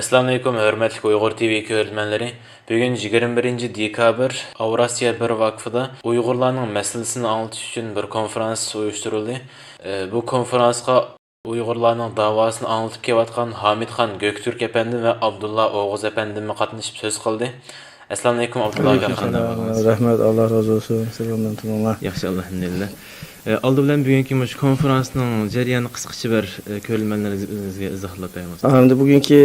Assalamu alaikum hörmetli Uyghur TV görürmenleri. Bugün 21 dekabr Avrasya Bir Vakfıda Uygurlarning meselesini anlatish uchun bir konferans uyushtirildi. Bu konferansga Uygurlarning davosini anlatib kelayotgan Hamidxon Göktürk efendi ve Abdullah Oğuz efendimi qatnashib so'z qildi. Assalamu alaikum Abdullah aka. Rahmet, Allah razı olsun. Selamlar tunanlar. Yaxshi alhamdulillah. Aldı bilen bugünkü konferansning jarayoni qisqacha bir ko'rganlaringizga izohlab beramiz. Hem bugünkü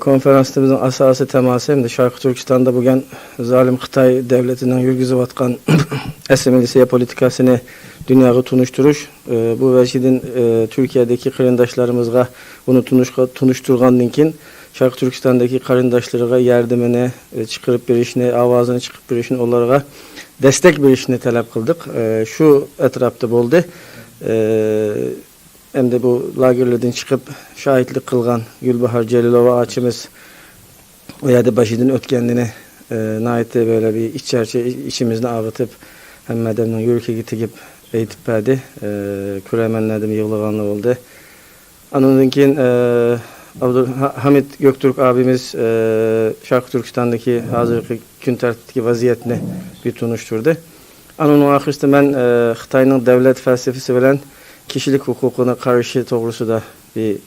konferansımızın asası teması hem de Şarkı Türkistan'da bugün zalim Xitay devletinden yürgüzüp atkan esimilisiye politikasını dünyaya tunuşturuş. Bu vəsidin Türkiye'deki kırındaşlarımızga bunu tunuşturgandan Şarkı Türkistan'daki karındaşlarına yardımını çıkarıp bir işine, avazını çıkıp bir işine onlara destek bir işini talep kıldık. Şu etrafta oldu. Hem de bu lagerlerden çıkıp şahitlik kılgan Gülbahar Celilova açımız o yerde başının ötkenliğine naite böyle bir içimizde ağıtıp hem medemden yürüke gitip eğitip verdi. Küremenlerden yığılganlığı oldu. Anonunkin Hamid Göktürk abimiz Şarkı Türkistan'daki hazırki gün tertipteki vaziyetini bir tunuşturdu. Onun ahirinde ben Xitay'ın devlet felsefesi veren kişilik hukukuna karşı doğrusu da bir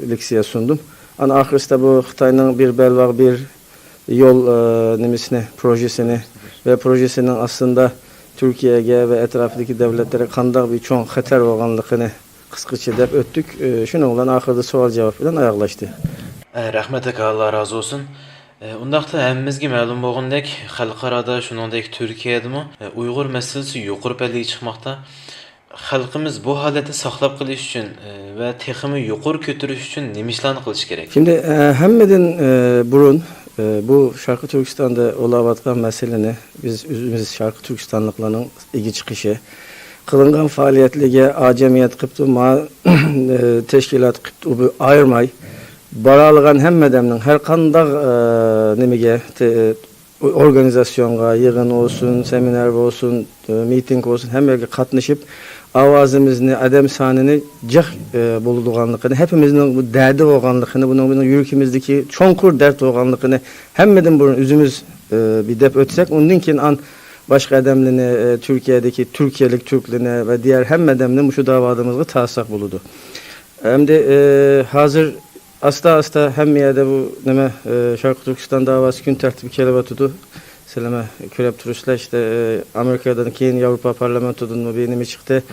leksiye sundum. Ahirinde bu Xitay'ın bir belvak bir yol projesini ve projesinin aslında Türkiye'ye ve etrafındaki devletlere kandak bir çok xatar olganlığını kıskaça dep öttük. Şunu olan ahırda sual cevap bilen ayaklaştı. Rahmet aka, Allah razı olsun. Undaqda hemmizge ma'lum bo'lgandek, xalqarada shuningdek Turkiyadami Uyg'ur masalasi yuqori pallaga chiqmoqda. Xalqimiz bu holatni saqlab qolish uchun va texmi yuqori ko'tarish uchun nima ishlarni qilish kerak? Şimdi hemmeden burun bu Şarkı Türkistan'da olavatkan meseleni biz Şarkı Türkistanlıklarının ilgi çıkışı kılıngan faaliyetlige acemiyet kıptı teşkilat kıptı ayırmay baralığın hemmedemnin her kandak nemige organizasyonga yığın olsun, seminer olsun, miting olsun hem yerge katlaşıp avazımızını, adem sanını cah bulduğanlıkını, hepimizin bu derdi oğanlıkını, bunun yürükümüzdeki çonkur dert oğanlıkını hemmeden bunun üzümüz bir dep ötsek, onun için başka adamlarını Türkiye'deki Türklerine ve diğer hem adamlarını şu davadımızı tasak buludu. Hem de hazır asta hem yerde bu neme Şarkı Türkistan davası gün tertibi kelebatudu. Seleme körep turistler işte Amerika'dan keyin Avrupa Parlamento'dan mı bir çıktı.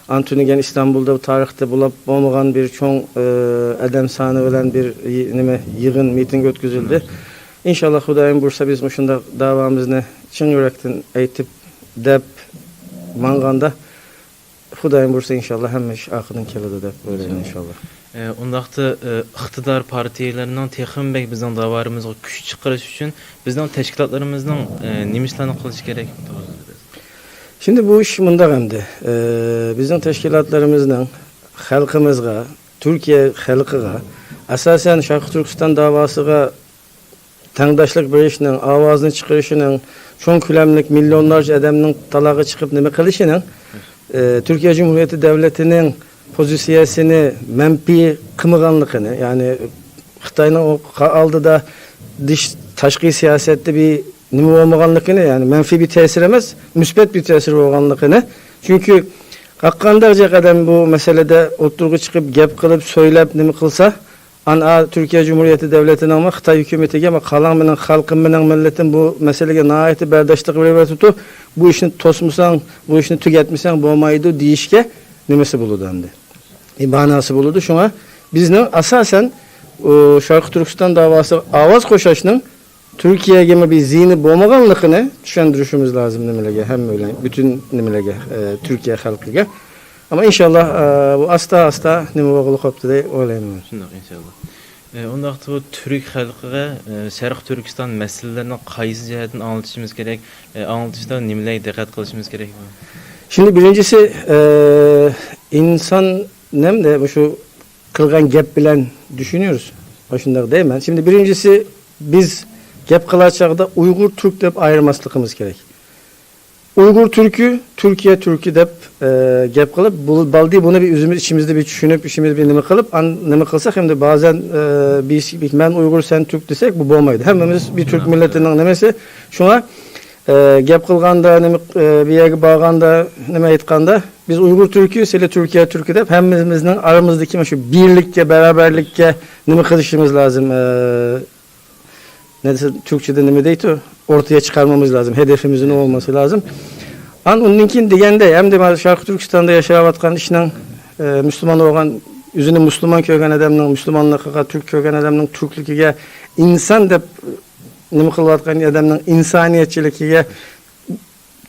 Antonigen İstanbul'da bu tarihte bulup olmayan bir çoğun adam sanı olan bir neme yığın miting ötküzüldü. İnşallah Hudayın Bursa biz muşunda davamızını çın yürekten eğitip dep manganda Hudayın Bursa inşallah hem akıdın kelede dep böyle inşallah. Undaqda iqtidar partiyalarının texim bek bizning davarımızga kuch chiqarish uchun bizning tashkilotlarimizning nima ishlarni qilish kerak? Şimdi bu iş bunda hem de bizim teşkilatlarımızın halkımızga, Türkiye halkıga asasen Şarkı Türkistan davasıga tangdaşlık bir işinin avazını çıkarışının çok külemlik milyonlarca adamın talağı çıkıp nime kılışının Türkiye Cumhuriyeti Devleti'nin pozisyasını menfi kımıganlıkını yani Xitay'ın o aldı da dış taşkı siyasette bir nime olmaganlıkını yani menfi bir tesir emez, müsbet bir tesir olganlıkını. Çünkü hakkandırca kadar bu meselede oturgu çıkıp gep kılıp söylep nime kılsa Türkiye Cumhuriyeti Devleti'nin ama Xitay hükümeti ama kalan bilen halkın bilen milletin bu meseleye naiti berdاشlık verir tutu bu işini tosmusan, bu işini tüketmişsen bu olmaydı deyişke nimesi buludu hem de. İbanası buludu. Şuna bizden asasen Şarkı Türkistan davası avaz koşaşının Türkiye'ye bir zihni boğmaganlıkını düşündürüşümüz lazım nimelege hem öyle bütün nimelege Türkiye halkıga. Ama inşallah bu asta nime oğlu koptu diye olayım. İnşallah. Ondaqda bu Türk halkıga Şarkı Türkistan meselelerini qaysı jihatdan anlatışımız gerek, anlatışda nimelerge diqqat qilishimiz gerek? Şimdi birincisi insan nem de şu kılgan gep bilen düşünüyoruz. Başında değil mi? Şimdi birincisi biz gep kılacakta Uygur Türk deyip ayırmaslıkımız gerek. Uygur Türkü, Türkiye Türkü dep gap kılıp bu baldi bunu bir üzümüz içimizde bir düşünüp işimiz bir nime kılıp nime kılsak hem de bazen bir ben Uygur sen Türk desek bu olmaydı. Hemimiz bir Türk milletinin nemesi şuna gap kılganda nime bir yere bağganda nime aytkanda biz Uygur Türkü, sele Türkiye Türkü dep hemimizin aramızdaki şu birlikte beraberlikte nime kılışımız lazım. Ne dese Türkçe'de nime deydi ortaya çıkarmamız lazım. Hedefimizin o olması lazım. Onunkin degende hem de Şarkı Türkistan'da yaşayatkan işinin Müslüman olan yüzünü Müslüman köken adamның Müslümanlıkka Türk köken adamның Türklüküge insan dep nime kılayatkan adamның insaniyetçilikiga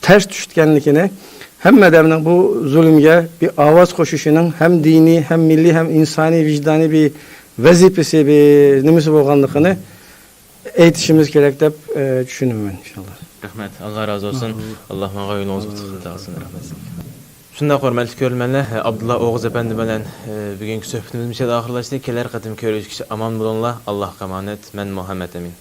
ters düştkenlikini hem adamның bu zulümge bir avaz koşuşunun hem dini hem milli hem insani vicdani bir vazifesi bir nimesi bolganlığını eğitişimiz gerek dep düşünüyorum ben inşallah. Rahmet. Allah razı olsun. Allah mağa yolunuz tutsun. Rahmet. Şunda hormatly görülmenler, Abdullah Oğuz efendi bilen bugünkü söhbetimiz ahırlaştı. Keler qatim görüşküçe aman bolunlar. Allah emanet. Men Muhammed Emin.